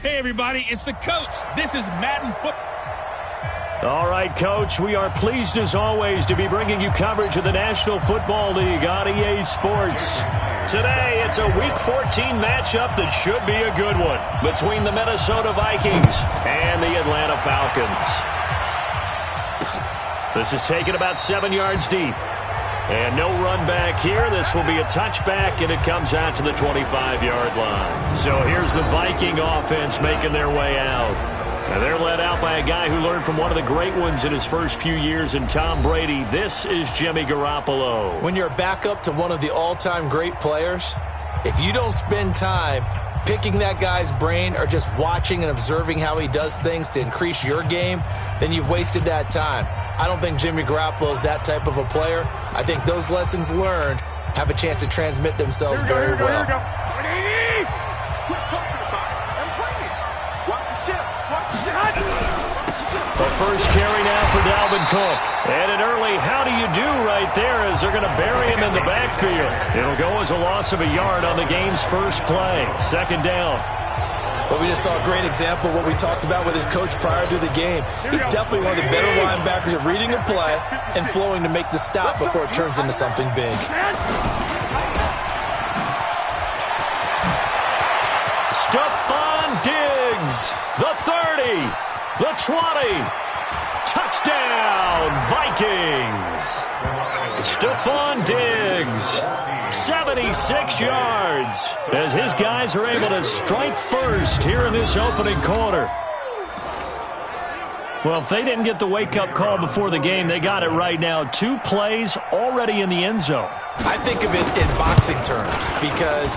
Hey, everybody, it's the coach. This is Madden Football. All right, Coach, we are pleased as always to be bringing you coverage of the National Football League on EA Sports. Today, it's a Week 14 matchup that should be a good one between the Minnesota Vikings and the Atlanta Falcons. This is taken about 7 yards deep. And no run back here. This will be a touchback, and it comes out to the 25-yard line. So here's the Viking offense making their way out. Now they're led out by a guy who learned from one of the great ones in his first few years in Tom Brady. This is Jimmy Garoppolo. When you're a backup to one of the all-time great players, if you don't spend time picking that guy's brain or just watching and observing how he does things to increase your game, then you've wasted that time. I don't think Jimmy Garoppolo is that type of a player. I think those lessons learned have a chance to transmit themselves very well. The first carry now for Dalvin Cook. And an early how do you do right there as they're going to bury him in the backfield. It'll go as a loss of a yard on the game's first play. Second down. Well, we just saw a great example of what we talked about with his coach prior to the game. He's definitely one of the better linebackers at reading a play and flowing to make the stop before it turns into something big. Stephon Diggs, the 30, the 20, touchdown Vikings. Stephon Diggs, 76 yards, as his guys are able to strike first here in this opening quarter. Well, if they didn't get the wake-up call before the game, they got it right now. 2 plays already in the end zone. I think of it in boxing terms because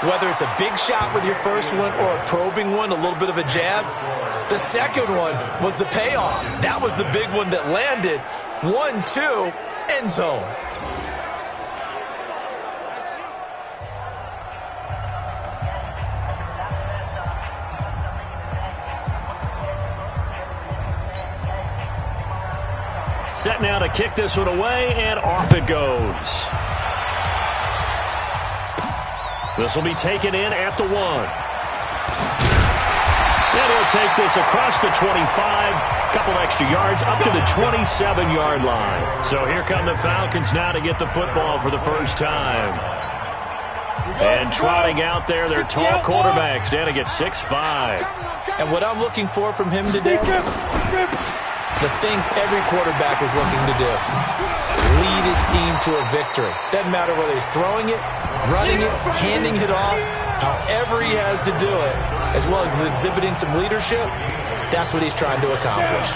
whether it's a big shot with your first one or a probing one, a little bit of a jab, the second one was the payoff. That was the big one that landed. 1-2, end zone. Set now to kick this one away, and off it goes. This will be taken in at the 1. And he'll take this across the 25, couple extra yards, up to the 27-yard line. So here come the Falcons now to get the football for the first time. And trotting out there, their tall quarterback standing at 6'5". And what I'm looking for from him today, the things every quarterback is looking to do. Lead his team to a victory. Doesn't matter whether he's throwing it, running it, handing it off, however he has to do it, as well as exhibiting some leadership, that's what he's trying to accomplish.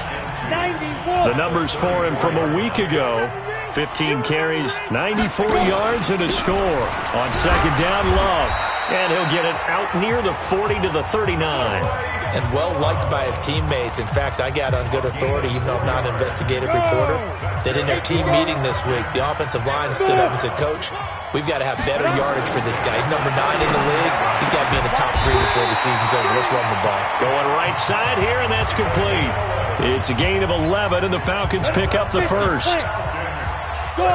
The numbers for him from a week ago, 15 carries, 94 yards, and a score. On second down, Love. And he'll get it out near the 40 to the 39. And well-liked by his teammates. In fact, I got on good authority, even though I'm not an investigative reporter, that in their team meeting this week, the offensive line stood up and said, Coach, we've got to have better yardage for this guy. He's number 9 in the league. He's got to be in the top 3 before the season's over. Let's run the ball. Going right side here, and that's complete. It's a gain of 11, and the Falcons pick up the first. Go!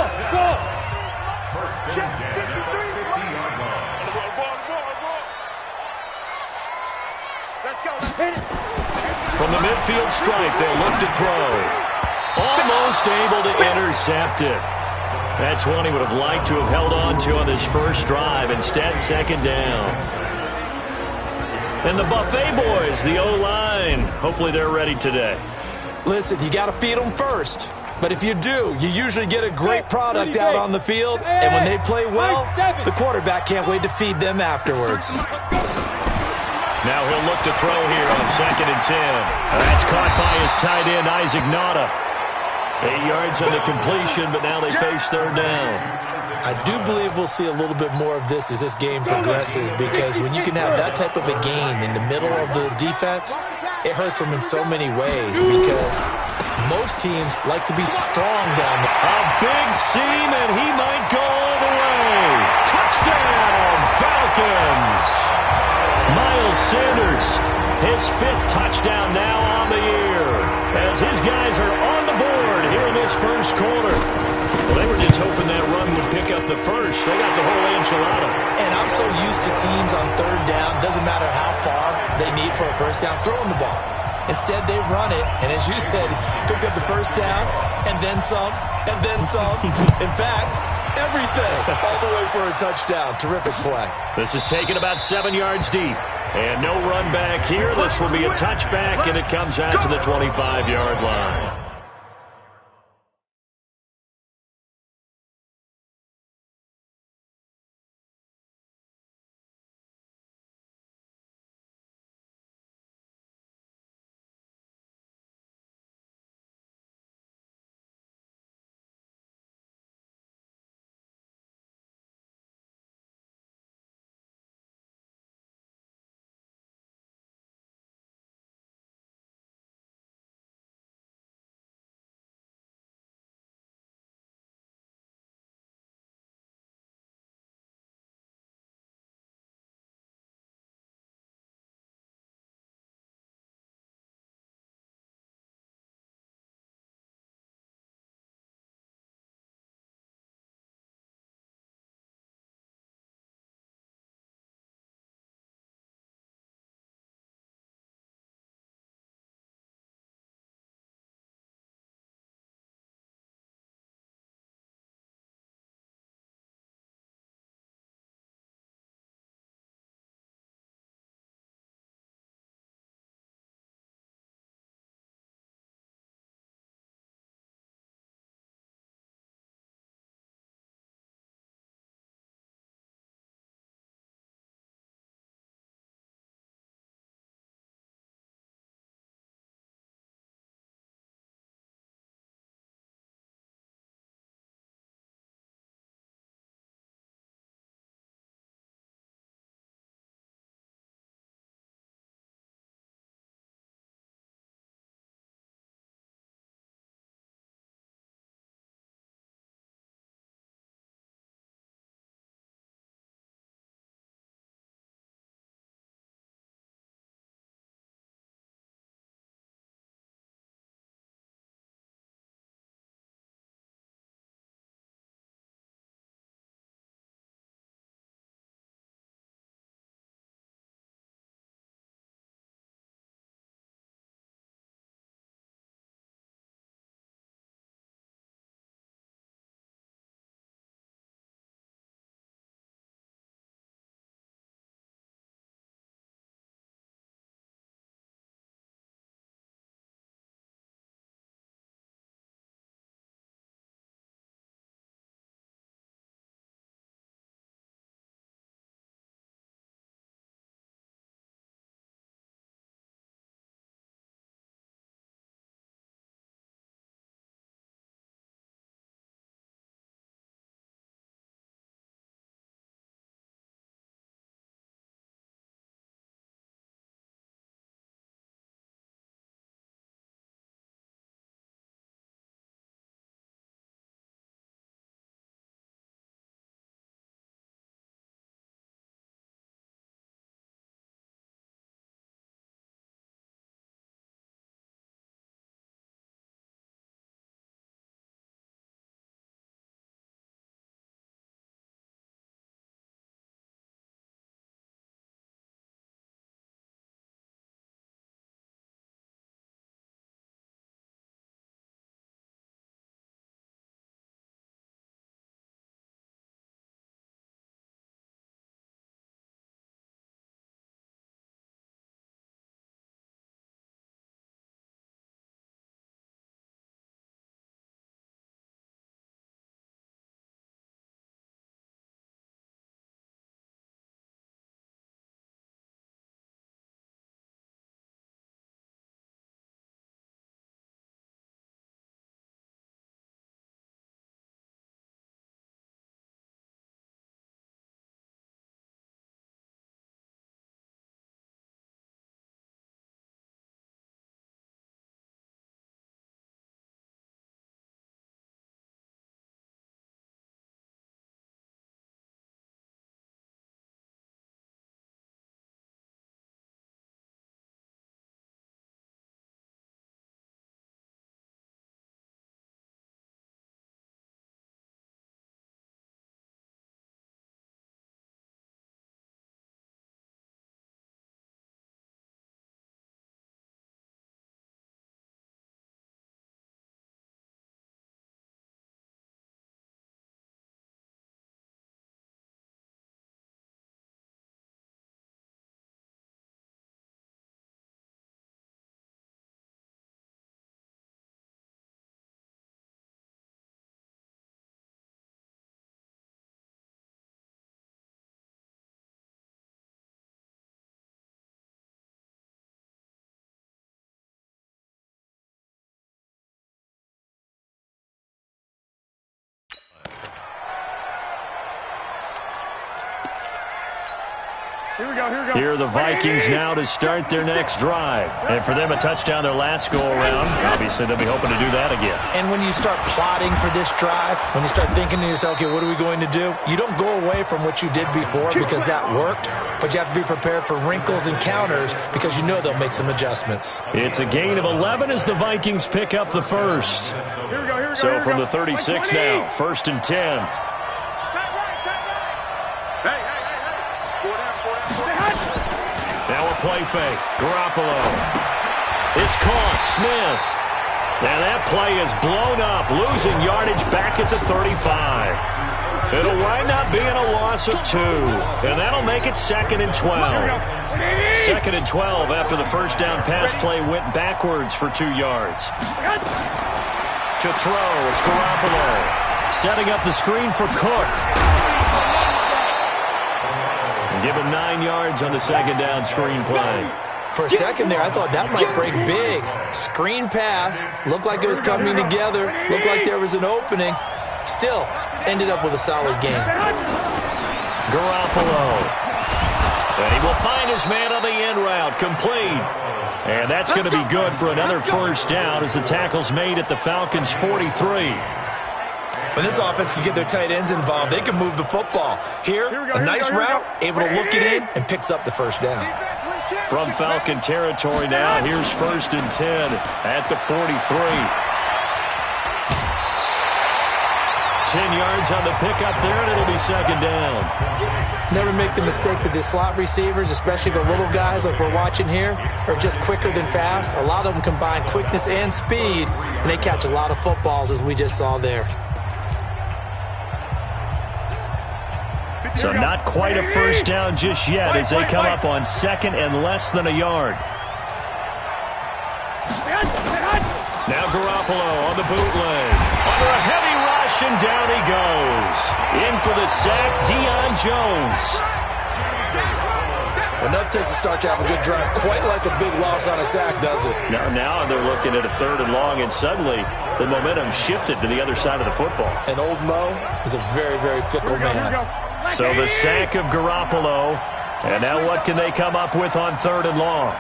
From the midfield stripe, they'll look to throw. Almost able to intercept it. That's one he would have liked to have held on to on this first drive. Instead, second down. And the Buffet boys, the O-line, hopefully they're ready today. Listen, you got to feed them first. But if you do, you usually get a great product out on the field. And when they play well, the quarterback can't wait to feed them afterwards. Now he'll look to throw here on 2nd and 10. That's caught by his tight end, Isaac Nauta. 8 yards on the completion, but now they face third down. I do believe we'll see a little bit more of this as this game progresses, because when you can have that type of a gain in the middle of the defense, it hurts them in so many ways, because most teams like to be strong down there. A big seam, and he might go all the way. Touchdown, Falcons! Miles Sanders, his 5th touchdown now on the year, as his guys are on the board here in this first quarter. Well, they were just hoping that run would pick up the first. They got the whole enchilada. And I'm so used to teams on third down, doesn't matter how far they need for a first down, throwing the ball. Instead, they run it, and as you said, pick up the first down, and then some, and then some. In fact, everything, all the way for a touchdown. Terrific play. This is taken about 7 yards deep. And no run back here. This will be a touchback, and it comes out to the 25-yard line. Here are the Vikings now to start their next drive. And for them, a touchdown their last go-around. Obviously, they'll be hoping to do that again. And when you start plotting for this drive, when you start thinking to yourself, okay, what are we going to do? You don't go away from what you did before because that worked, but you have to be prepared for wrinkles and counters because you know they'll make some adjustments. It's a gain of 11 as the Vikings pick up the first. So from the 36 now, 1st and 10. Now a play fake. Garoppolo. It's caught. Smith. And that play is blown up, losing yardage back at the 35. It'll wind up being a loss of 2. And that'll make it 2nd and 12. 2nd and 12 after the first down pass play went backwards for 2 yards. To throw, it's Garoppolo. Setting up the screen for Cook. Give him 9 yards on the 2nd down screen play. For a second there, I thought that might break big. Screen pass. Looked like it was coming together. Looked like there was an opening. Still, ended up with a solid game. Garoppolo. And he will find his man on the end route. Complete. And that's going to be good for another first down as the tackle's made at the Falcons' 43. When this offense can get their tight ends involved, they can move the football. Here, a nice route, able to look it in, and picks up the first down. From Falcon territory now, here's 1st and 10 at the 43. 10 yards on the pickup there, and it'll be 2nd down. Never make the mistake that the slot receivers, especially the little guys like we're watching here, are just quicker than fast. A lot of them combine quickness and speed, and they catch a lot of footballs, as we just saw there. So not quite a first down just yet as they come up on 2nd and less than a yard. Now Garoppolo on the bootleg. Under a heavy rush, and down he goes. In for the sack, Deion Jones. Enough takes to start to have a good drive. Quite like a big loss on a sack, does it? Now they're looking at a 3rd and long, and suddenly the momentum shifted to the other side of the football. And old Mo is a very, very fickle man. So the sack of Garoppolo. And now what can they come up with on 3rd and long?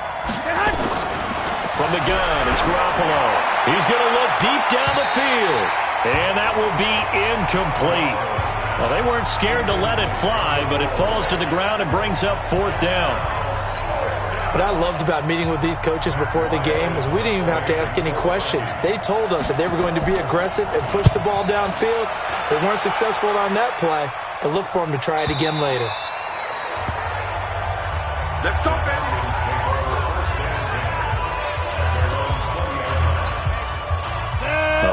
From the gun, it's Garoppolo. He's going to look deep down the field. And that will be incomplete. Well, they weren't scared to let it fly, but it falls to the ground and brings up 4th down. What I loved about meeting with these coaches before the game is we didn't even have to ask any questions. They told us that they were going to be aggressive and push the ball downfield. They weren't successful on that play, but look for them to try it again later. Let's go, baby.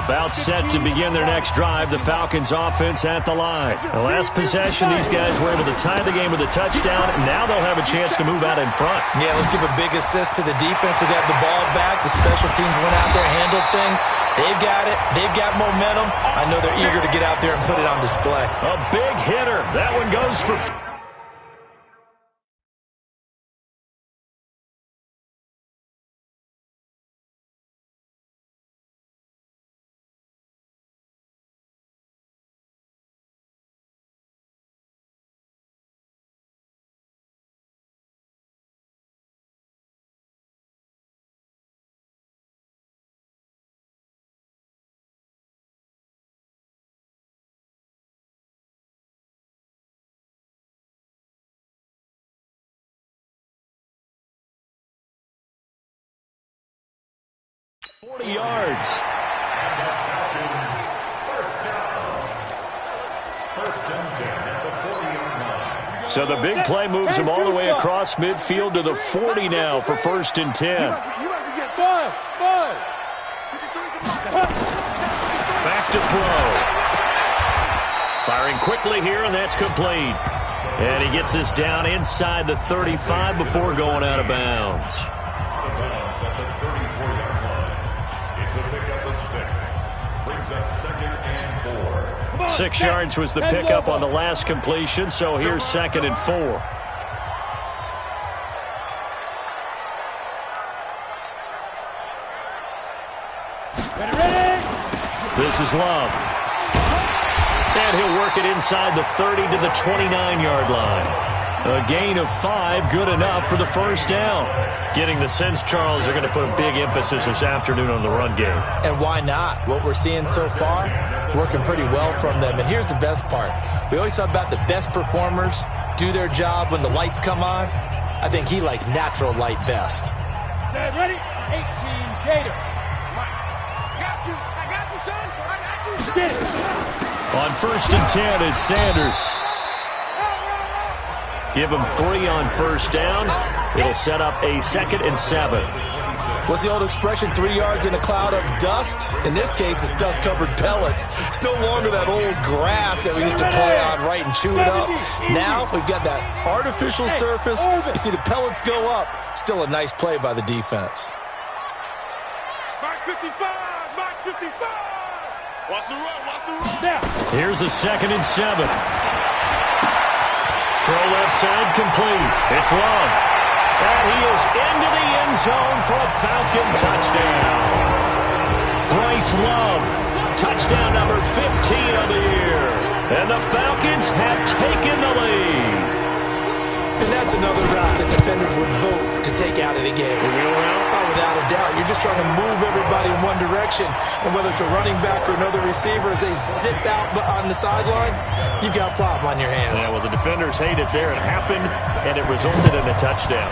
About set to begin their next drive, the Falcons offense at the line. The last possession, these guys were able to tie the game with a touchdown. Now they'll have a chance to move out in front. Yeah, let's give a big assist to the defense who got the ball back. The special teams went out there, handled things. They've got it. They've got momentum. I know they're eager to get out there and put it on display. A big hitter. That one goes for... ...40 yards. So the big play moves him all the way across midfield to the 40 now for 1st and 10. Back to throw. Firing quickly here, and that's complete. And he gets this down inside the 35 before going out of bounds. 6 yards was the pickup on the last completion, so here's 2nd and 4. This is Love. And he'll work it inside the 30 to the 29-yard line. A gain of 5, good enough for the first down. Getting the sense, Charles, they're going to put a big emphasis this afternoon on the run game. And why not? What we're seeing so far, working pretty well from them. And here's the best part. We always talk about the best performers do their job when the lights come on. I think he likes natural light best. Ready? 18 Gator. Got you. I got you, son. I got you, son. Get it. On 1st and 10, it's Sanders. Give him 3 on first down. It'll set up a 2nd and 7. What's the old expression, 3 yards in a cloud of dust? In this case, it's dust-covered pellets. It's no longer that old grass that we used to play on, right, and chew it up. Now we've got that artificial surface. You see the pellets go up. Still a nice play by the defense. Mark 55. Mark 55. Watch the run. Watch the run. Now. Here's a 2nd and 7. Throw left side complete. It's Love. And he is into the end zone for a Falcon touchdown. Bryce Love, touchdown number 15 of the year. And the Falcons have taken the lead. And that's another route that defenders would vote to take out of the game. Oh, without a doubt. You're just trying to move everybody in one direction. And whether it's a running back or another receiver, as they zip out on the sideline, you've got a problem on your hands. Yeah, well, the defenders hate it there. It happened, and it resulted in a touchdown.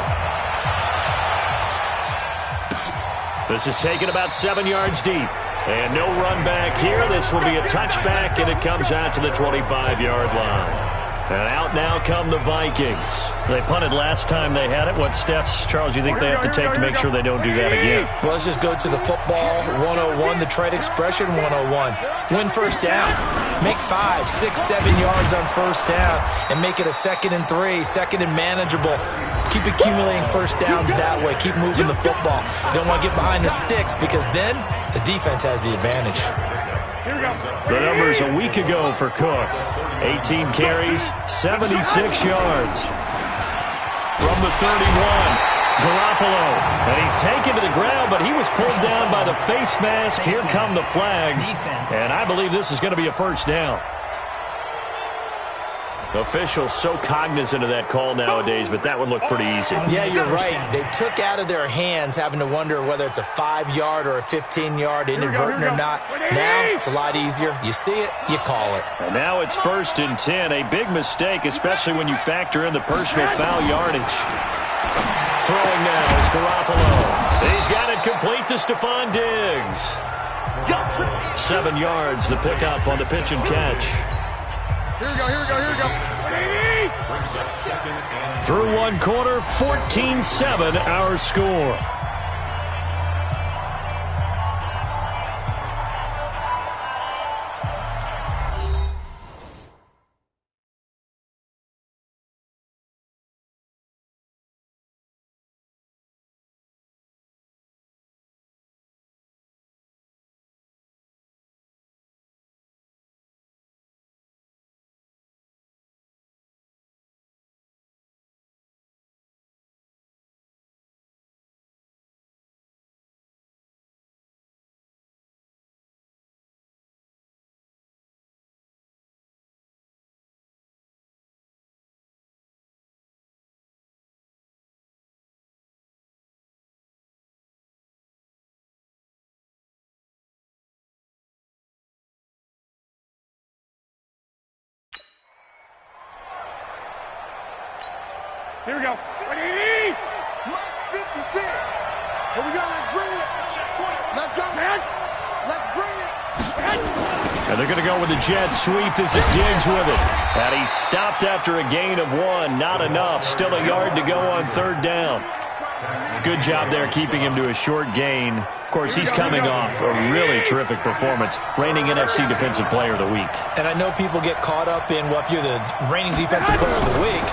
This is taken about 7 yards deep. And no run back here. This will be a touchback, and it comes out to the 25-yard line. And out now come the Vikings. They punted last time they had it. What steps, Charles, you think they have to take to make sure they don't do that again? Well, let's just go to the football 101, the trade expression 101. Win first down. Make 5, 6, 7 yards on first down and make it a 2nd and 3, 2nd and manageable. Keep accumulating first downs that way. Keep moving the football. You don't want to get behind the sticks because then the defense has the advantage. The numbers a week ago for Cook. 18 carries, 76 yards. From the 31, Garoppolo. And he's taken to the ground, but he was pulled down by the face mask. Here come the flags. And I believe this is going to be a first down. Officials so cognizant of that call nowadays, but that would look pretty easy. Yeah, you're right. They took out of their hands having to wonder whether it's a 5-yard or a 15-yard, inadvertent or not. Now it's a lot easier. You see it, you call it. And now it's 1st and 10. A big mistake, especially when you factor in the personal foul yardage. Throwing now is Garoppolo. He's got it complete to Stephon Diggs. 7 yards, the pickup on the pitch and catch. Here we go, here we go, here we go. Through one quarter, 14-7 our score. Here we go. Ready? Mark 56. Here we go. Let's bring it. Let's go. Let's bring it. And they're going to go with the jet sweep. This is Diggs with it. And he stopped after a gain of 1. Not enough. Still a yard to go on 3rd down. Good job there keeping him to a short gain. Of course, he's coming off a really terrific performance, reigning NFC Defensive Player of the Week. And I know people get caught up in, well, if you're the reigning Defensive Player of the Week,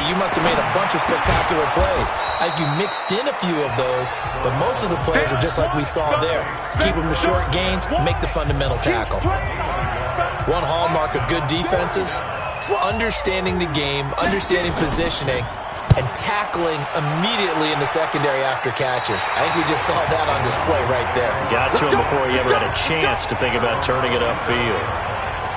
you must have made a bunch of spectacular plays. I think you mixed in a few of those, but most of the plays are just like we saw there. Keep them to short gains, make the fundamental tackle. One hallmark of good defenses is understanding the game, understanding positioning, and tackling immediately in the secondary after catches. I think we just saw that on display right there. Got to him before he ever had a chance to think about turning it upfield.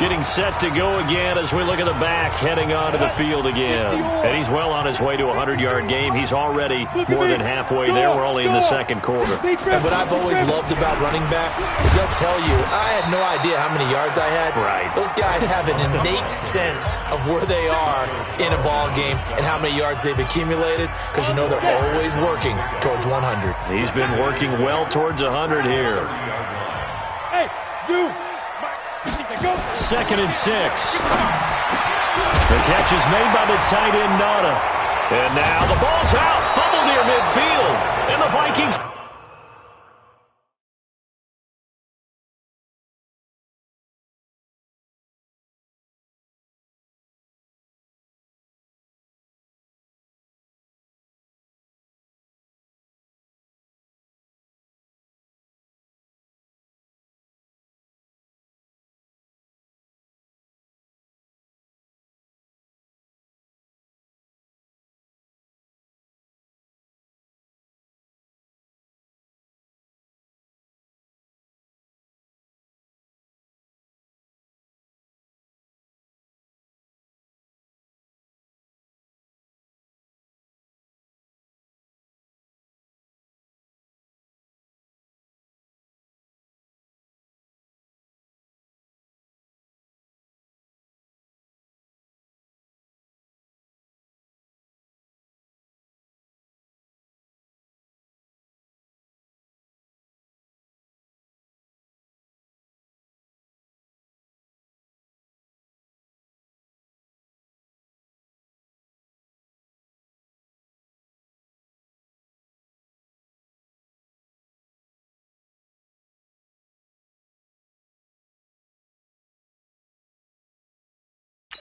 Getting set to go again as we look at the back, heading onto the field again. And he's well on his way to a 100-yard game. He's already more than halfway there. We're only in the second quarter. And what I've always loved about running backs is they'll tell you, I had no idea how many yards I had. Right. Those guys have an innate sense of where they are in a ball game and how many yards they've accumulated, because you know they're always working towards 100. He's been working well towards 100 here. Hey, you. Second and 6. The catch is made by the tight end, Nada. And now the ball's out. Fumble near midfield. And the Vikings...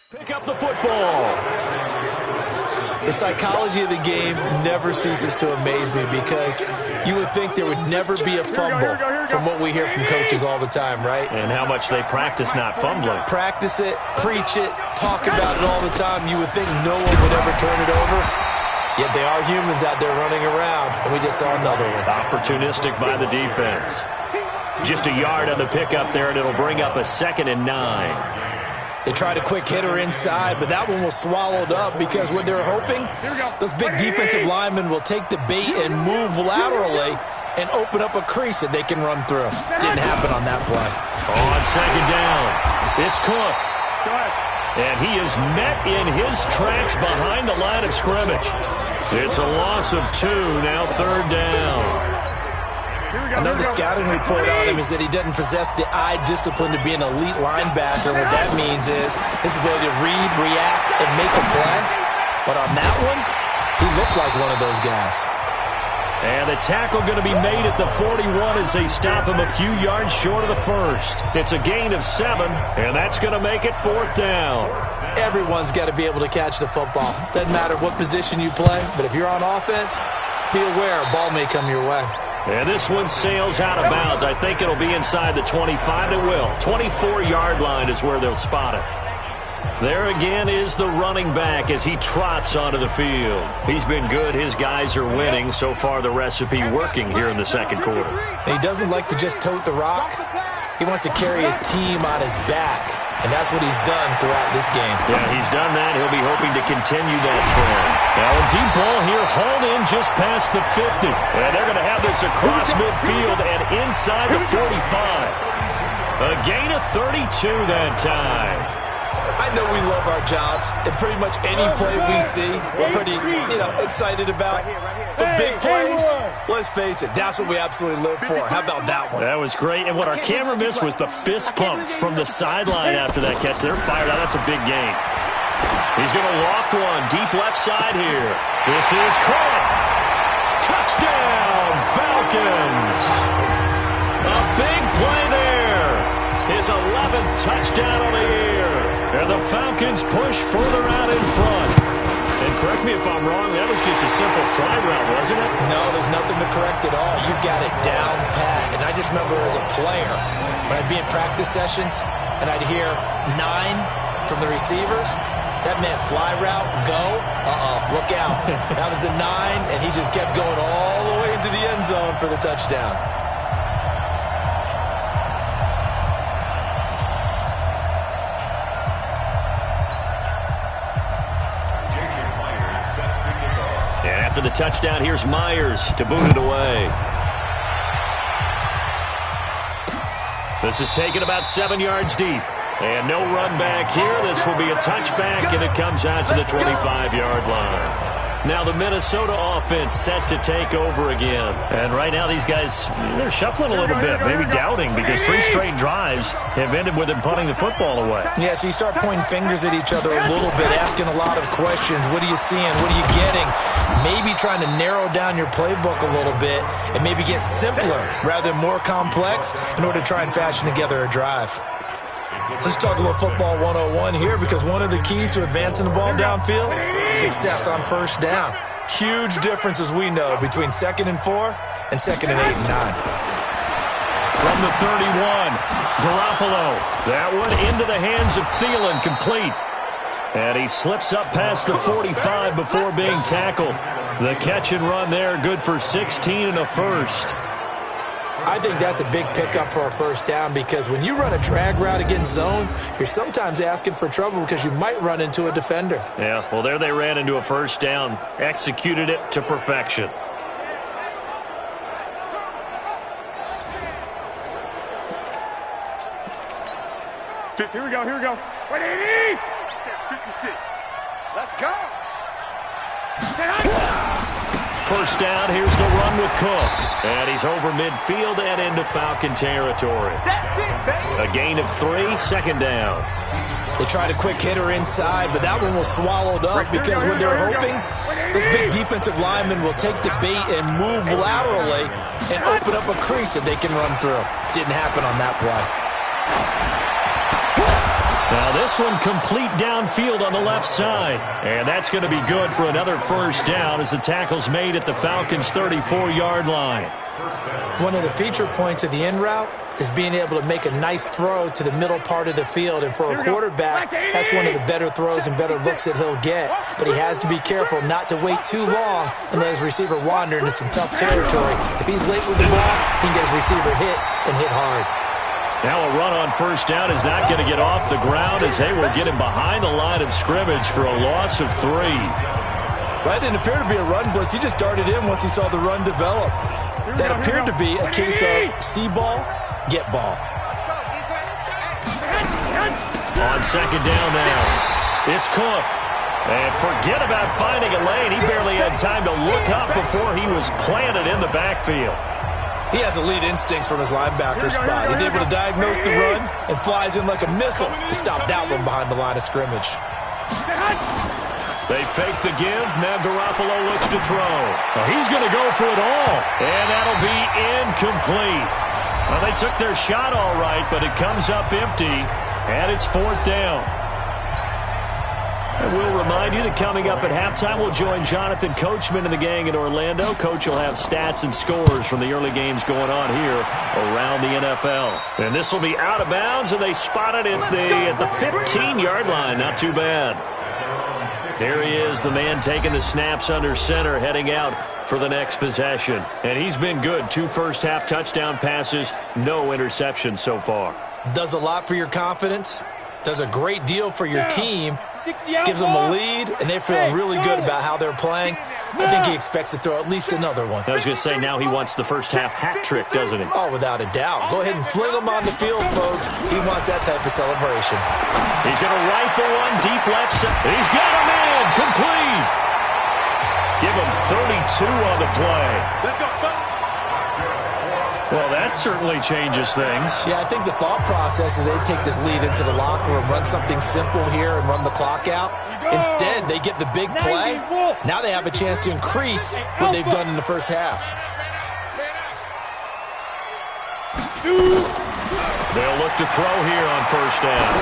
Pick up the football. The psychology of the game never ceases to amaze me, because you would think there would never be a fumble from what we hear from coaches all the time, right? And how much they practice not fumbling. Practice it, preach it, talk about it all the time. You would think no one would ever turn it over. Yet they are humans out there running around, and we just saw another one. Opportunistic by the defense. Just a yard on the pickup there, and it'll bring up a 2nd and 9. They tried a quick hitter inside, but that one was swallowed up, because what they're hoping, those big defensive linemen will take the bait and move laterally and open up a crease that they can run through. Didn't happen on that play. On 2nd down, it's Cook. And he is met in his tracks behind the line of scrimmage. It's a loss of 2, now 3rd down. Another scouting report on him is that he doesn't possess the eye discipline to be an elite linebacker. What that means is his ability to read, react, and make a play. But on that one, he looked like one of those guys. And the tackle going to be made at the 41 as they stop him a few yards short of the first. It's a gain of 7, and that's going to make it 4th down. Everyone's got to be able to catch the football. Doesn't matter what position you play, but if you're on offense, be aware a ball may come your way. And this one sails out of bounds. I think it'll be inside the 25. It will. 24-yard line is where they'll spot it. There again is the running back as he trots onto the field. He's been good. His guys are winning. So far, the recipe working here in the second quarter. He doesn't like to just tote the rock. He wants to carry his team on his back, and that's what he's done throughout this game. Yeah, he's done that. He'll be hoping to continue that trend. Now, a deep ball here hauled in just past the 50. And they're going to have this across midfield and inside the 45. A gain of 32 that time. I know we love our jobs, and pretty much any play we see, we're pretty, excited about. The big plays, let's face it, that's what we absolutely live for. How about that one? That was great, and what our camera missed was the fist pump from the sideline after that catch. They're fired out. That's a big gain. He's going to loft one deep left side here. This is caught. Touchdown, Falcons. A big play there. His 11th touchdown on the year. And the Falcons push further out in front. And correct me if I'm wrong, that was just a simple fly route, wasn't it? No, there's nothing to correct at all. You got it down pat. And I just remember as a player, when I'd be in practice sessions and I'd hear 9 from the receivers, that meant fly route, go, look out. That was the 9, and he just kept going all the way into the end zone for the touchdown. after the touchdown. Here's Myers to boot it away. This is taken about 7 yards deep. And no run back here. This will be a touchback, and it comes out to the 25-yard line. Now the Minnesota offense set to take over again. And right now these guys, they're shuffling a little bit, maybe doubting, because 3 straight drives have ended with them punting the football away. Yeah, so you start pointing fingers at each other a little bit, asking a lot of questions. What are you seeing? What are you getting? Maybe trying to narrow down your playbook a little bit and maybe get simpler rather than more complex in order to try and fashion together a drive. Let's talk a little football 101 here, because one of the keys to advancing the ball downfield, success on first down. Huge difference, as we know, between 2nd and 4 and 2nd and 8 and 9. From the 31, Garoppolo. That one into the hands of Thielen, complete. And he slips up past the 45 before being tackled. The catch and run there, good for 16 and a first. I think that's a big pickup for a first down, because when you run a drag route against zone, you're sometimes asking for trouble because you might run into a defender. Yeah, well, there they ran into a first down, executed it to perfection. Here we go. 56. Let's go. First down, here's the run with Cook. And he's over midfield and into Falcon territory. That's it, baby. A gain of 3, second down. They tried a quick hitter inside, but that one was swallowed up, because what they're hoping, this big defensive lineman will take the bait and move laterally and open up a crease that they can run through. Didn't happen on that play. Now this one complete downfield on the left side. And that's going to be good for another first down as the tackle's made at the Falcons' 34-yard line. One of the feature points of the in route is being able to make a nice throw to the middle part of the field. And for a quarterback, that's one of the better throws and better looks that he'll get. But he has to be careful not to wait too long and let his receiver wander into some tough territory. If he's late with the ball, he can get his receiver hit and hit hard. Now a run on first down is not going to get off the ground, as they will get him behind the line of scrimmage for a loss of 3. That didn't appear to be a run blitz. He just darted in once he saw the run develop. That appeared to be a case of see ball, get ball. On second down now, it's Cook. And forget about finding a lane. He barely had time to look up before he was planted in the backfield. He has elite instincts from his linebacker spot. He's able to diagnose the run and flies in like a missile to stop that one behind the line of scrimmage. They fake the give. Now Garoppolo looks to throw. Well, he's going to go for it all. And that'll be incomplete. Well, they took their shot all right, but it comes up empty. And it's 4th down. I will remind you that coming up at halftime, we'll join Jonathan Coachman and the gang in Orlando. Coach will have stats and scores from the early games going on here around the NFL. And this will be out of bounds, and they spot it at the 15-yard line. Not too bad. There he is, the man taking the snaps under center, heading out for the next possession. And he's been good. 2 first-half touchdown passes, no interceptions so far. Does a lot for your confidence. Does a great deal for your team. Gives them a lead, and they're feeling really good about how they're playing. I think he expects to throw at least another one. I was going to say, now he wants the first-half hat trick, doesn't he? Oh, without a doubt. Go ahead and fling him on the field, folks. He wants that type of celebration. He's going to rifle one deep left side. He's got him in. Complete. Give him 32 on the play. Let's go. Well, that certainly changes things. Yeah, I think the thought process is they take this lead into the locker room, run something simple here, and run the clock out. Instead, they get the big play. Now they have a chance to increase what they've done in the first half. They'll look to throw here on first down.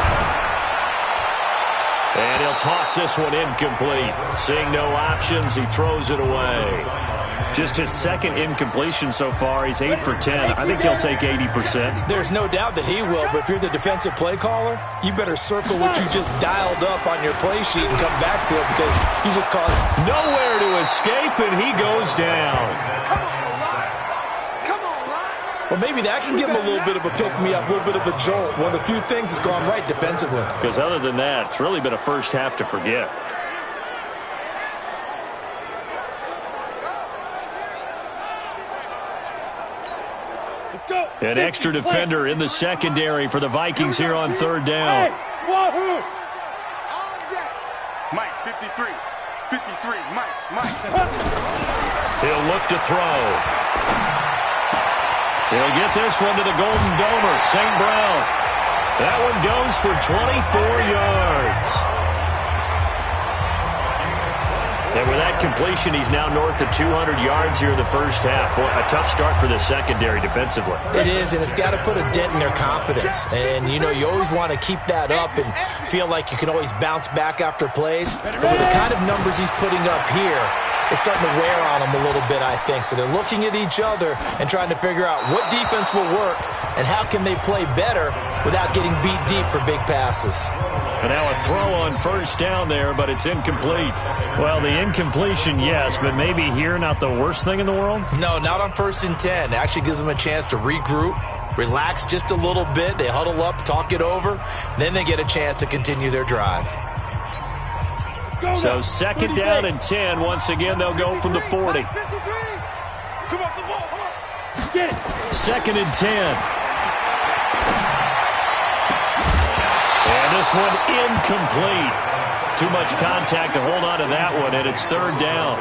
And he'll toss this one incomplete. Seeing no options, he throws it away. Just his second incompletion so far. He's 8 for 10. I think he'll take 80%. There's no doubt that he will, but if you're the defensive play caller, you better circle what you just dialed up on your play sheet and come back to it, because you just called nowhere to escape, and he goes down. Well, maybe that can give him a little bit of a pick-me-up, a little bit of a jolt. One of the few things that's gone right defensively. Because other than that, it's really been a first half to forget. An extra defender in the secondary for the Vikings here on third down. Mike, 53. 53, Mike. He'll look to throw. He'll get this one to the Golden Domer, St. Brown. That one goes for 24 yards. And with that completion, he's now north of 200 yards here in the first half. Well, a tough start for the secondary defensively. It is, and it's got to put a dent in their confidence. And, you know, you always want to keep that up and feel like you can always bounce back after plays. But with the kind of numbers he's putting up here, it's starting to wear on them a little bit, I think. So they're looking at each other and trying to figure out what defense will work and how can they play better without getting beat deep for big passes. And now a throw on first down there, but it's incomplete. Well, the incompletion, yes, but maybe here not the worst thing in the world? No, not on 1st and 10. It actually gives them a chance to regroup, relax just a little bit. They huddle up, talk it over. Then they get a chance to continue their drive. So 2nd down and 10. Once again, they'll go from the 40. 2nd and 10. And this one incomplete. Too much contact to hold on to that one, and it's 3rd down.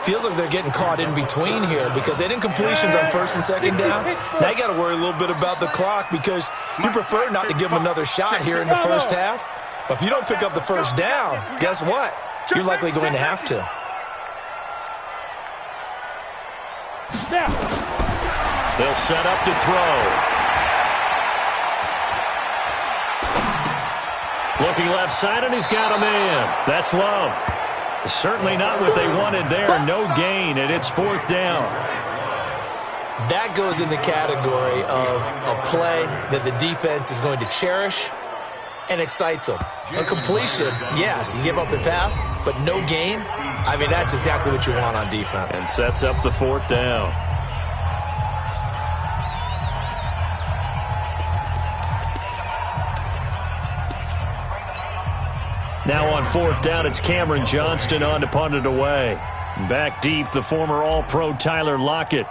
Feels like they're getting caught in between here because they had incompletions on 1st and 2nd down. Now you got to worry a little bit about the clock because you prefer not to give them another shot here in the first half. But if you don't pick up the first down, guess what? You're likely going to have to. They'll set up to throw. Looking left side, and he's got a man. That's Love. Certainly not what they wanted there. No gain, and it's 4th down. That goes in the category of a play that the defense is going to cherish and excites them. A completion, yes, you give up the pass, but no gain. I mean, that's exactly what you want on defense. And sets up the 4th down. Now on 4th down, it's Cameron Johnston on to punt it away. Back deep, the former All-Pro Tyler Lockett.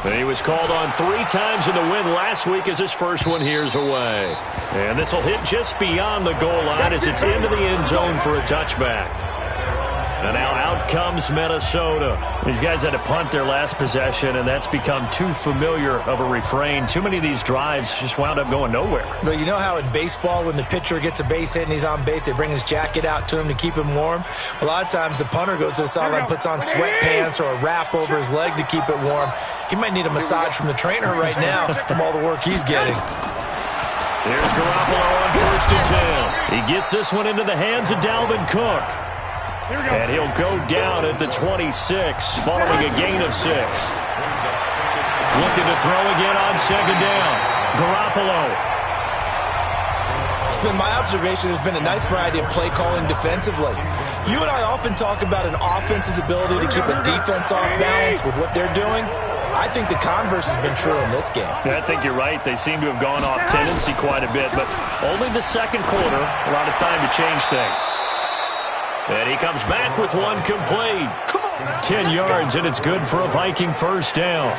And he was called on 3 times in the win last week as his first one here's away. And this will hit just beyond the goal line as it's into the end zone for a touchback. And now out comes Minnesota. These guys had to punt their last possession, and that's become too familiar of a refrain. Too many of these drives just wound up going nowhere. But you know how in baseball, when the pitcher gets a base hit and he's on base, they bring his jacket out to him to keep him warm? A lot of times the punter goes to the sideline, puts on sweatpants or a wrap over his leg to keep it warm. He might need a massage from the trainer right now from all the work he's getting. Here's Garoppolo on 1st and 10. He gets this one into the hands of Dalvin Cook. And he'll go down at the 26, following a gain of 6. Looking to throw again on 2nd down. Garoppolo. It's been my observation there's been a nice variety of play calling defensively. You and I often talk about an offense's ability to keep a defense off balance with what they're doing. I think the converse has been true in this game. I think you're right. They seem to have gone off tendency quite a bit, but only the 2nd quarter, a lot of time to change things. And he comes back with one complete. 10 yards, and it's good for a Viking first down.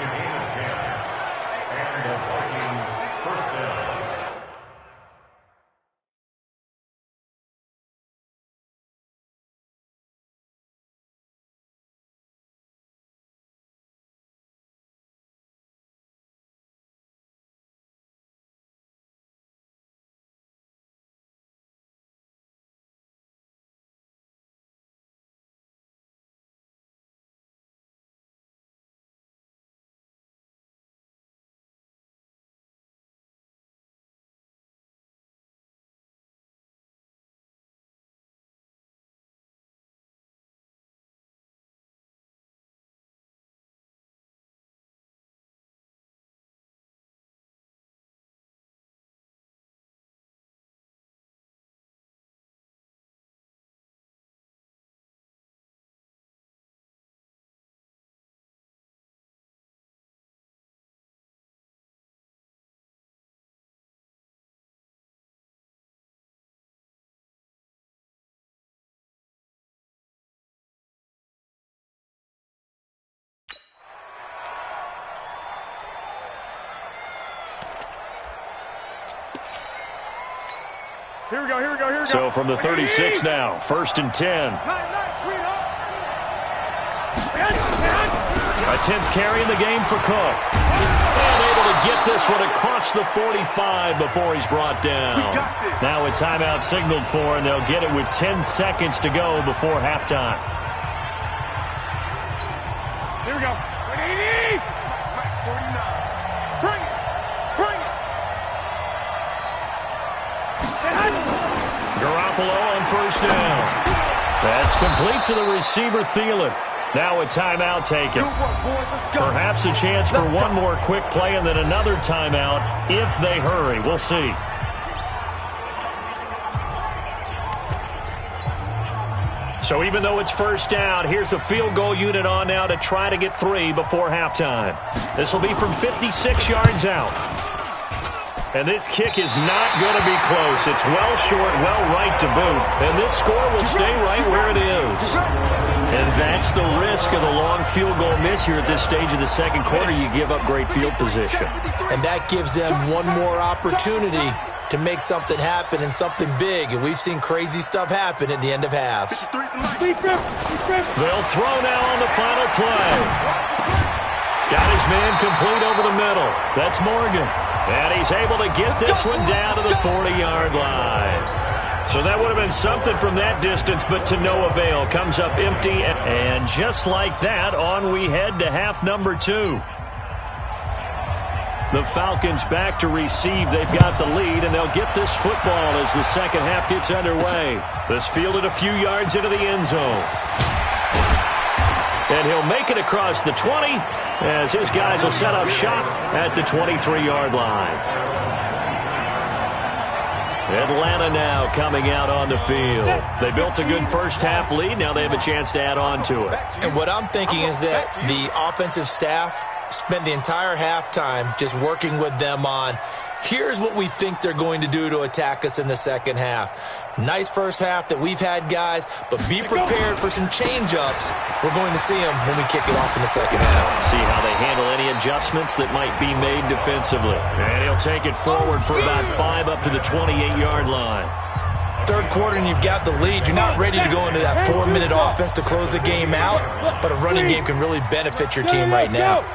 Here we go, here we go, here we go. So from the 36 now, 1st and 10. A 10th carry in the game for Cook. And able to get this one across the 45 before he's brought down. Now a timeout signaled for, and they'll get it with 10 seconds to go before halftime. Here we go. 49. Bring it. Bring it. Garoppolo on 1st down. That's complete to the receiver, Thielen. Now a timeout taken. Perhaps a chance for one more quick play and then another timeout if they hurry. We'll see. So even though it's 1st down, here's the field goal unit on now to try to get 3 before halftime. This will be from 56 yards out. And this kick is not going to be close. It's well short, well right to boot. And this score will stay right where it is. And that's the risk of the long field goal miss here at this stage of the second quarter. You give up great field position. And that gives them one more opportunity to make something happen and something big. And we've seen crazy stuff happen at the end of halves. They'll throw now on the final play. Got his man complete over the middle. That's Morgan. And he's able to get this one down to the 40-yard line. So that would have been something from that distance, but to no avail. Comes up empty, and just like that, on we head to half number 2. The Falcons back to receive. They've got the lead, and they'll get this football as the second half gets underway. This fielded a few yards into the end zone. And he'll make it across the 20 as his guys will set up shop at the 23-yard line. Atlanta now coming out on the field. They built a good first half lead. Now they have a chance to add on to it. And what I'm thinking is that the offensive staff spent the entire halftime just working with them on, here's what we think they're going to do to attack us in the second half. Nice first half that we've had, guys, but be prepared for some change-ups. We're going to see them when we kick it off in the second half. See how they handle any adjustments that might be made defensively. And he'll take it forward for about 5 up to the 28-yard line. Third quarter and you've got the lead. You're not ready to go into that 4-minute offense to close the game out, but a running game can really benefit your team right now.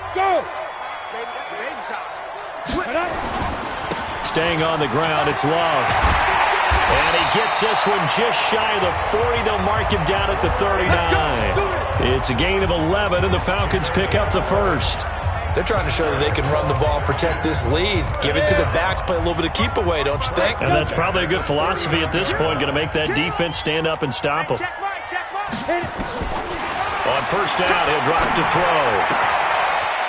Staying on the ground, it's Love. And he gets this one just shy of the 40. They'll mark him down at the 39. It's a gain of 11, and the Falcons pick up the first. They're trying to show that they can run the ball, protect this lead, give it to the backs, play a little bit of keep away, don't you think? And that's probably a good philosophy at this point, going to make that defense stand up and stop them. On 1st down, he'll drop to throw.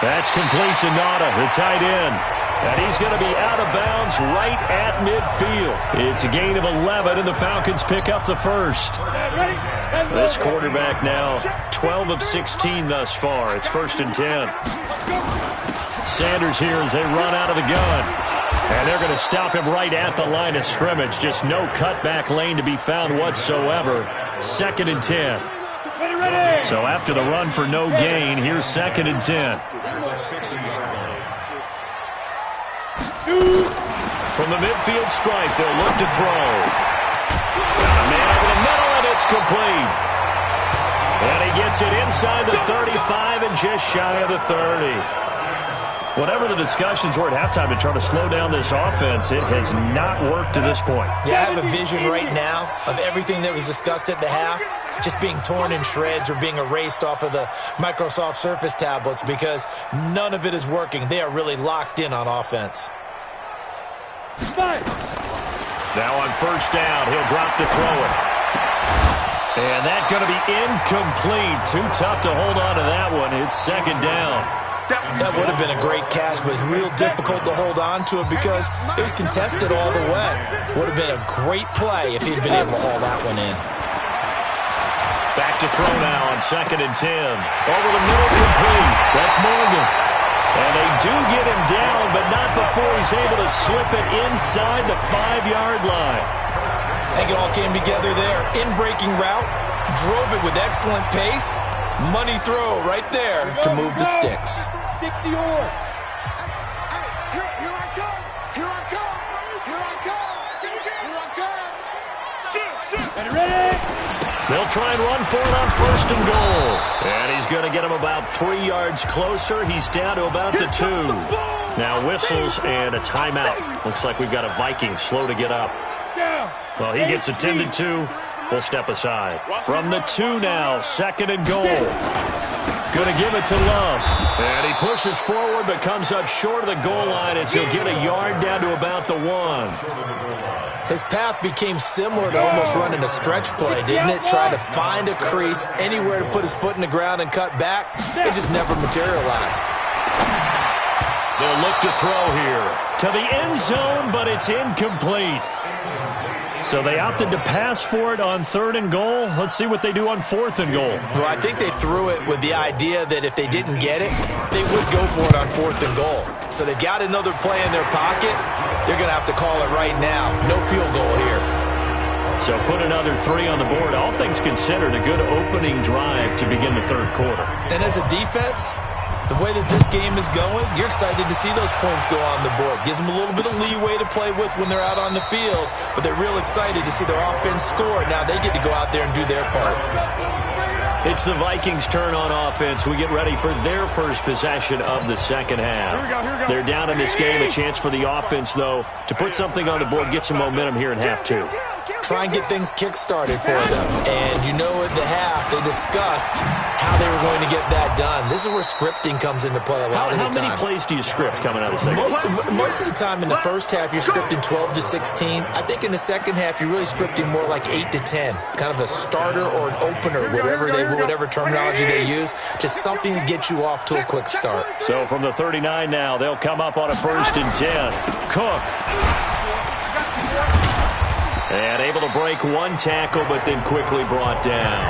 That's complete to Nada, the tight end. And he's going to be out of bounds right at midfield. It's a gain of 11, and the Falcons pick up the first. This quarterback now 12 of 16 thus far. It's 1st and 10. Sanders here as they run out of the gun. And they're going to stop him right at the line of scrimmage. Just no cutback lane to be found whatsoever. 2nd and 10. So after the run for no gain, here's 2nd and 10. From the midfield stripe, they'll look to throw. Got a man over the middle, and it's complete. And he gets it inside the 35 and just shy of the 30. Whatever the discussions were at halftime to try to slow down this offense, it has not worked to this point. Yeah, I have a vision right now of everything that was discussed at the half just being torn in shreds or being erased off of the Microsoft Surface tablets because none of it is working. They are really locked in on offense. Now on 1st down, he'll drop to throw it. And that's going to be incomplete. Too tough to hold on to that one. It's 2nd down. That would have been a great catch, but real difficult to hold on to it because it was contested all the way. Would have been a great play if he'd been able to haul that one in. Back to throw now on 2nd and 10. Over the middle, complete. That's Morgan. And they do get him down, but not before he's able to slip it inside the 5-yard line. I think it all came together there. In-breaking route, drove it with excellent pace. Money throw right there to move the sticks. 60 or. Here I come. Here I come. Here I come. Here I come. They'll try and run for it on 1st and goal. And he's going to get him about 3 yards closer. He's down to about the 2. Now whistles and a timeout. Looks like we've got a Viking slow to get up. Well, he gets attended to. We'll step aside. From the 2 now, 2nd and goal. Going to give it to Love. And he pushes forward but comes up short of the goal line as he'll get a yard down to about the 1. His path became similar to almost running a stretch play, didn't it? Trying to find a crease, anywhere to put his foot in the ground and cut back. It just never materialized. They'll look to throw here to the end zone, but it's incomplete. So they opted to pass for it on 3rd and goal. Let's see what they do on 4th and goal. Well, I think they threw it with the idea that if they didn't get it, they would go for it on 4th and goal. So they've got another play in their pocket. They're going to have to call it right now. No field goal here. So put another 3 on the board. All things considered, a good opening drive to begin the 3rd quarter. And as a defense, the way that this game is going, you're excited to see those points go on the board. Gives them a little bit of leeway to play with when they're out on the field, but they're real excited to see their offense score. Now they get to go out there and do their part. It's the Vikings' turn on offense. We get ready for their first possession of the 2nd half. Here we go. They're down in this game. A chance for the offense, though, to put something on the board, get some momentum here in half 2. Try and get things kick-started for them. And you know at the half, they discussed how they were going to get that done. This is where scripting comes into play a lot of the time. How many plays do you script coming out of the 2nd half? Most of the time in the first half, you're scripting 12 to 16. I think in the 2nd half, you're really scripting more like 8 to 10. Kind of a starter or an opener, whatever terminology they use. Just something to get you off to a quick start. So from the 39 now, they'll come up on a 1st and 10. Cook. And able to break 1 tackle, but then quickly brought down.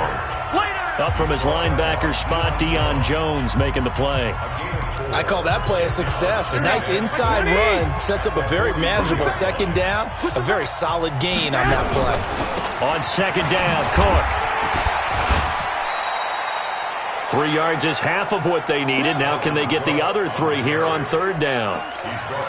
Up from his linebacker spot, Deion Jones making the play. I call that play a success. A nice inside run sets up a very manageable 2nd down. A very solid gain on that play. On 2nd down, Cook. 3 yards is half of what they needed. Now can they get the other 3 here on 3rd down?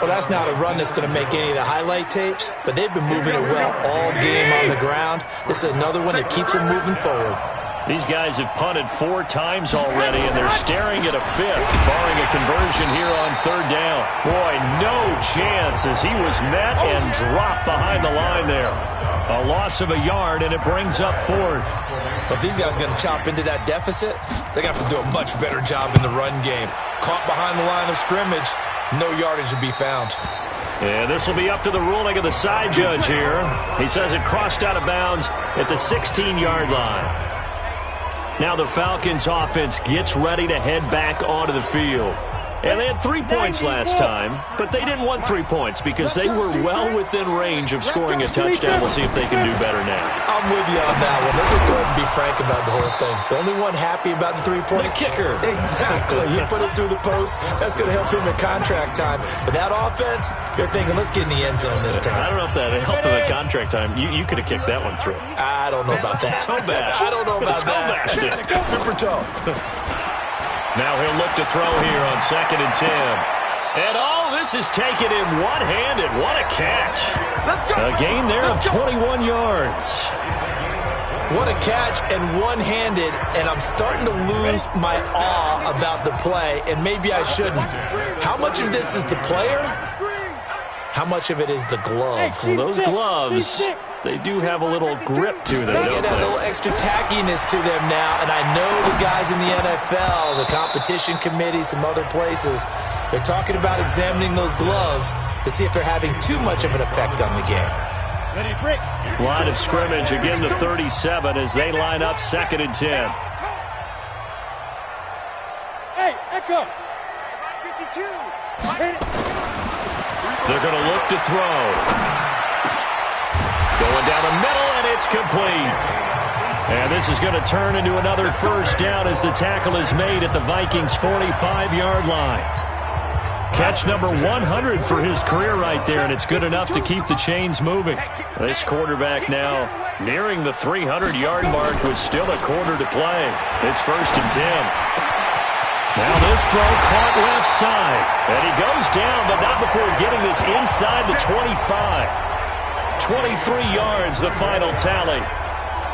Well, that's not a run that's going to make any of the highlight tapes, but they've been moving it well all game on the ground. This is another one that keeps them moving forward. These guys have punted 4 times already, and they're staring at a 5th, barring a conversion here on 3rd down. Boy, no chance as he was met and dropped behind the line there. A loss of a yard, and it brings up 4th. But if these guys are going to chop into that deficit, they're going to have to do a much better job in the run game. Caught behind the line of scrimmage, no yardage to be found. And this will be up to the ruling of the side judge here. He says it crossed out of bounds at the 16-yard line. Now the Falcons offense gets ready to head back onto the field. And they had 3 points last time, but they didn't want 3 points because they were well within range of scoring a touchdown. We'll see if they can do better now. I'm with you on that one. Let's just go ahead and be frank about the whole thing. The only one happy about the 3-point kicker. Exactly. You put it through the post. That's going to help him in contract time. But that offense, you're thinking, let's get in the end zone this time. I don't know if that helped him in contract time. You could have kicked that one through. I don't know about that. Toe bash. I don't know about that. Super toe. Now he'll look to throw here on 2nd and 10. And all this is taken in one-handed. What a catch. A gain there of 21 yards. What a catch and one-handed, and I'm starting to lose my awe about the play, and maybe I shouldn't. How much of this is the player? How much of it is the glove? Well, those gloves, they do have a little grip to them, They don't get a they? little extra tackiness to them now, and I know the guys in the NFL, the competition committee, some other places, they're talking about examining those gloves to see if they're having too much of an effect on the game. Line of scrimmage, again the 37 as they line up 2nd and 10. Hey, Echo. 52. They're going to look to throw. Going down the middle, and it's complete. And this is going to turn into another 1st down as the tackle is made at the Vikings' 45-yard line. Catch number 100 for his career right there, and it's good enough to keep the chains moving. This quarterback now nearing the 300-yard mark with still a quarter to play. It's 1st and 10. Now this throw caught left side. And he goes down, but not before getting this inside the 25. 23 yards, the final tally.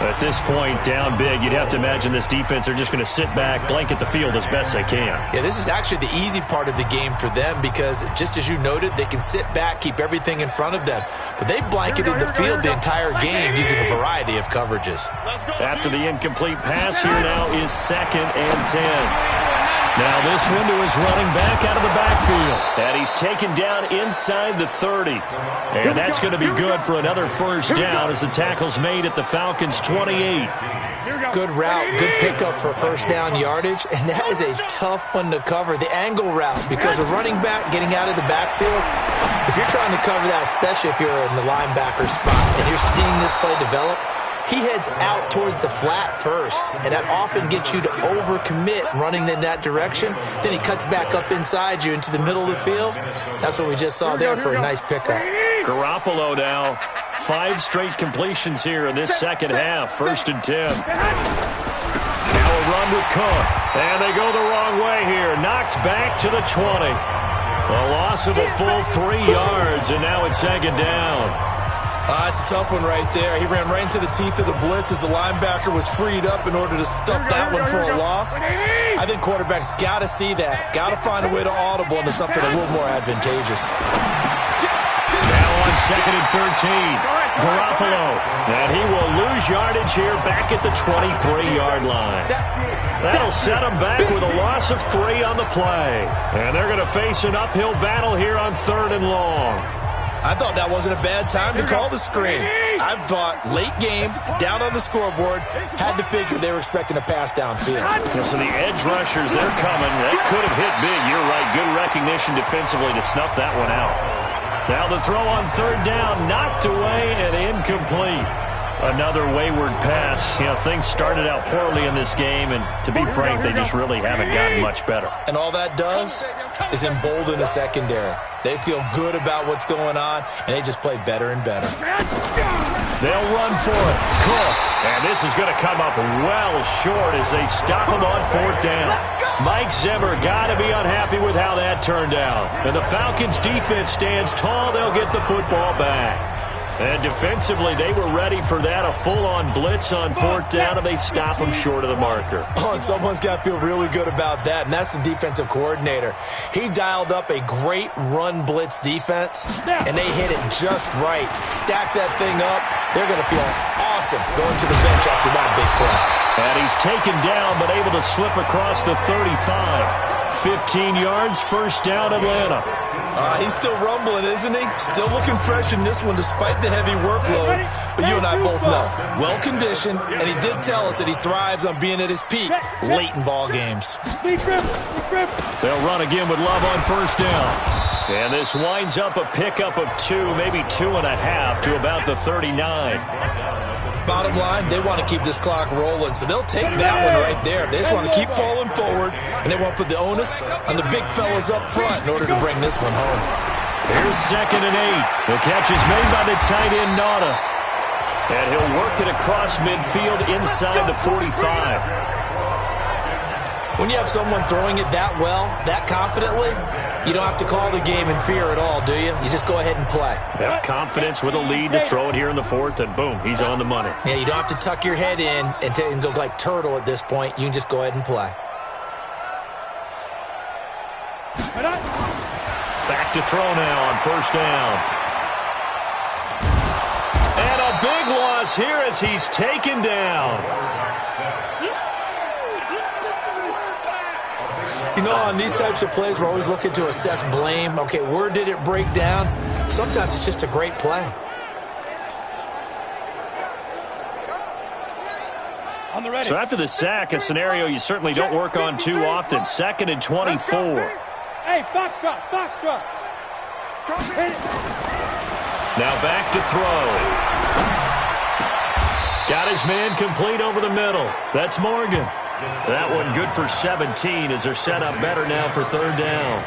At this point, down big, you'd have to imagine this defense are just going to sit back, blanket the field as best they can. Yeah, this is actually the easy part of the game for them because, just as you noted, they can sit back, keep everything in front of them. But they've blanketed the field the entire game using a variety of coverages. After the incomplete pass, here now is 2nd and 10. Now this one to his running back out of the backfield. And he's taken down inside the 30. And that's going to be good for another first down as the tackle's made at the Falcons' 28. Good route, good pickup for first down yardage. And that is a tough one to cover, the angle route, because a running back getting out of the backfield, if you're trying to cover that, especially if you're in the linebacker spot and you're seeing this play develop, he heads out towards the flat first, and that often gets you to overcommit running in that direction. Then he cuts back up inside you into the middle of the field. That's what we just saw there for a nice pickup. Garoppolo now, 5 straight completions here in this second half, 1st and 10. Now a run with Cook, and they go the wrong way here. Knocked back to the 20. A loss of a full 3 yards, and now it's 2nd down. It's a tough one right there. He ran right into the teeth of the blitz as the linebacker was freed up in order to stop that one for a loss. I think quarterbacks got to see that. Got to find a way to audible into something a little more advantageous. Now on 2nd and 13, Garoppolo. And he will lose yardage here back at the 23-yard line. That'll set him back with a loss of 3 on the play. And they're going to face an uphill battle here on 3rd and long. I thought that wasn't a bad time to call the screen. I thought late game, down on the scoreboard, had to figure they were expecting a pass downfield. Yeah, so the edge rushers, they're coming. They could have hit big. You're right. Good recognition defensively to snuff that one out. Now the throw on 3rd down, knocked away and incomplete. Another wayward pass. You know, things started out poorly in this game, and to be frank, they just really haven't gotten much better. And all that does is embolden the secondary. They feel good about what's going on, and they just play better and better. They'll run for it. Cook. And this is going to come up well short as they stop him on 4th down. Mike Zimmer got to be unhappy with how that turned out. And the Falcons' defense stands tall. They'll get the football back. And defensively, they were ready for that, a full-on blitz on 4th down, and they stop them short of the marker. Oh, and someone's got to feel really good about that, and that's the defensive coordinator. He dialed up a great run blitz defense, and they hit it just right. Stack that thing up. They're going to feel awesome going to the bench after that big play. And he's taken down, but able to slip across the 35. 15 yards, first down, Atlanta. He's still rumbling, isn't he? Still looking fresh in this one despite the heavy workload. But you and I both know, well-conditioned, and he did tell us that he thrives on being at his peak late in ball games. They'll run again with Love on 1st down. And this winds up a pickup of 2, maybe 2.5 to about the 39. Bottom line, they want to keep this clock rolling, so they'll take that one right there. They just want to keep falling forward, and they want to put the onus on the big fellas up front in order to bring this one home. Here's 2nd and 8. The catch is made by the tight end, Nauta. And he'll work it across midfield inside the 45. When you have someone throwing it that well, that confidently, you don't have to call the game in fear at all, do you? You just go ahead and play. Have confidence with a lead to throw it here in the 4th, and boom, he's on the money. Yeah, you don't have to tuck your head in and go like turtle at this point. You can just go ahead and play. Back to throw now on 1st down. And a big loss here as he's taken down. You know, on these types of plays, we're always looking to assess blame. Okay, where did it break down? Sometimes it's just a great play. So after the sack, a scenario you certainly don't work on too often. 2nd and 24. Hey, foxtrot. Now back to throw. Got his man complete over the middle. That's Morgan. That one good for 17 as they're set up better now for 3rd down.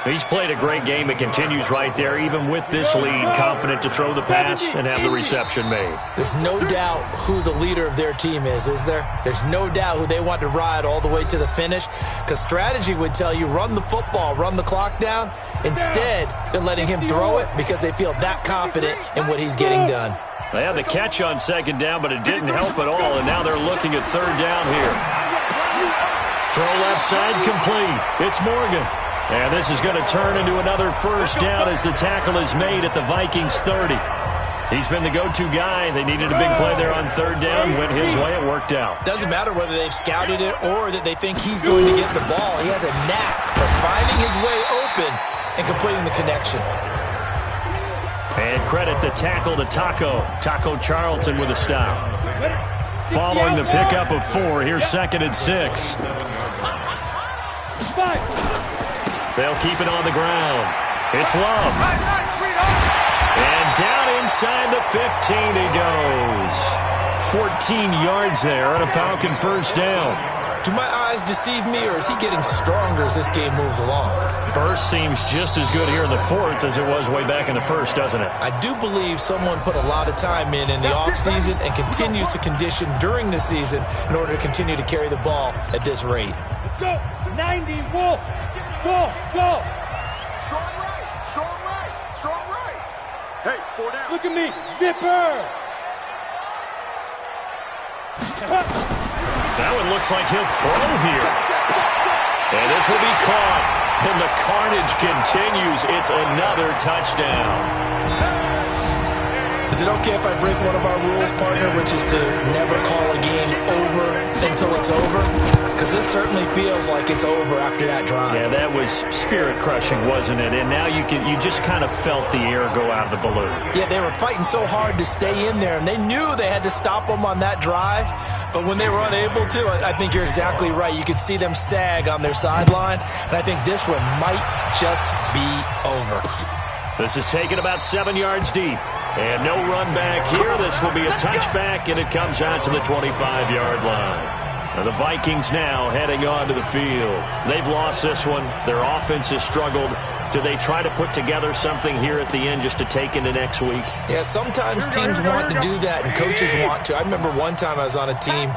He's played a great game. It continues right there, even with this lead, confident to throw the pass and have the reception made. There's no doubt who the leader of their team is there? There's no doubt who they want to ride all the way to the finish, because strategy would tell you run the football, run the clock down. Instead, they're letting him throw it because they feel that confident in what he's getting done. They had the catch on second down, but it didn't help at all, and now they're looking at third down here. Throw left side complete. It's Morgan. And this is going to turn into another first down as the tackle is made at the Vikings 30. He's been the go-to guy. They needed a big play there on third down. Went his way. It worked out. Doesn't matter whether they've scouted it or that they think he's going to get the ball. He has a knack for finding his way open and completing the connection. And credit the tackle to Taco Charlton with a stop. Following the pickup of 4, here's 2nd and 6. They'll keep it on the ground. It's Love. And down inside the 15 he goes. 14 yards there on a Falcon first down. Do my eyes deceive me, or is he getting stronger as this game moves along? Burst seems just as good here in the 4th as it was way back in the 1st, doesn't it? I do believe someone put a lot of time in the offseason and continues to condition during the season in order to continue to carry the ball at this rate. Let's go. 90, Wolf. Go. Strong right. Hey, 4 down. Look at me. Zipper. That one looks like he'll throw here. And this will be caught. And the carnage continues. It's another touchdown. Is it okay if I break one of our rules, partner, which is to never call a game over until it's over? Because this certainly feels like it's over after that drive. Yeah, that was spirit-crushing, wasn't it? And now you just kind of felt the air go out of the balloon. Yeah, they were fighting so hard to stay in there, and they knew they had to stop them on that drive. But when they were unable to, I think you're exactly right. You could see them sag on their sideline, and I think this one might just be over. This is taken about 7 yards deep. And no run back here. This will be a touchback, and it comes out to the 25-yard line. Now the Vikings now heading onto the field. They've lost this one. Their offense has struggled. Do they try to put together something here at the end just to take into next week? Yeah, sometimes teams want to do that and coaches want to. I remember one time I was on a team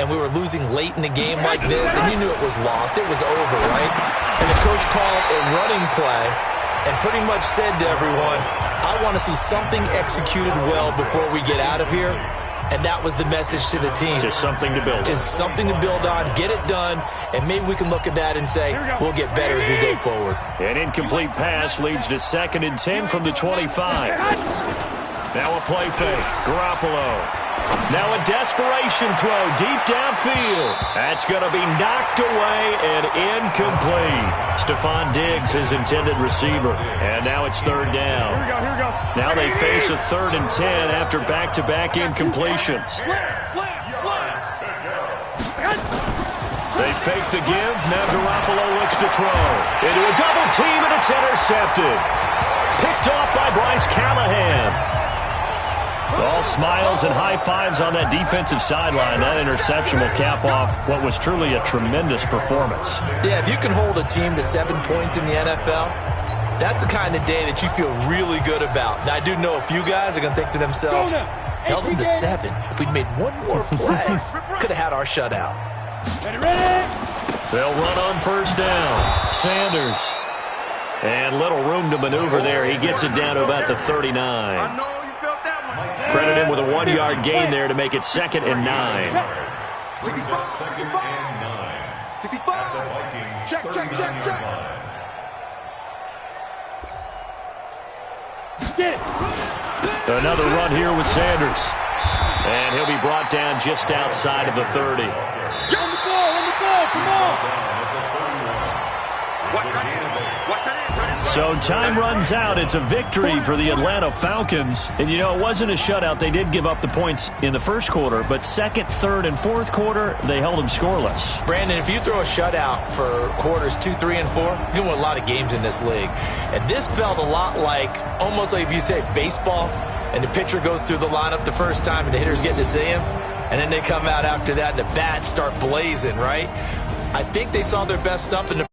and we were losing late in the game like this, and you knew it was lost. It was over, right? And the coach called a running play and pretty much said to everyone, I want to see something executed well before we get out of here. And that was the message to the team. Just something to build on. Just something to build on, get it done, and maybe we can look at that and say, we'll get better as we go forward. An incomplete pass leads to 2nd and 10 from the 25. Now a play fake. Garoppolo. Now a desperation throw deep downfield. That's going to be knocked away and incomplete. Stephon Diggs, his intended receiver. And now it's 3rd down. Here we go. Now they face a 3rd and 10 after back-to-back incompletions. They fake the give. Now Garoppolo looks to throw. Into a double team, and it's intercepted. Picked off by Bryce Callahan. All smiles and high fives on that defensive sideline. That interception will cap off what was truly a tremendous performance. Yeah, if you can hold a team to 7 points in the NFL, that's the kind of day that you feel really good about. Now, I do know a few guys are going to think to themselves, held them to 7. If we'd made one more play, could have had our shutout. Ready? They'll run on first down. Sanders. And little room to maneuver there. He gets it down to about the 39. Credit him with a 1-yard gain there to make it 2nd and 9. 65. Check. Another run here with Sanders. And he'll be brought down just outside of the 30. On the ball, come on. So time runs out. It's a victory for the Atlanta Falcons. And, you know, it wasn't a shutout. They did give up the points in the first quarter, but 2nd, 3rd, and 4th quarter, they held them scoreless. Brandon, if you throw a shutout for quarters 2, 3, and 4, you can win a lot of games in this league. And this felt a lot like, almost like if you say baseball, and the pitcher goes through the lineup the first time and the hitters get to see him, and then they come out after that and the bats start blazing, right? I think they saw their best stuff in the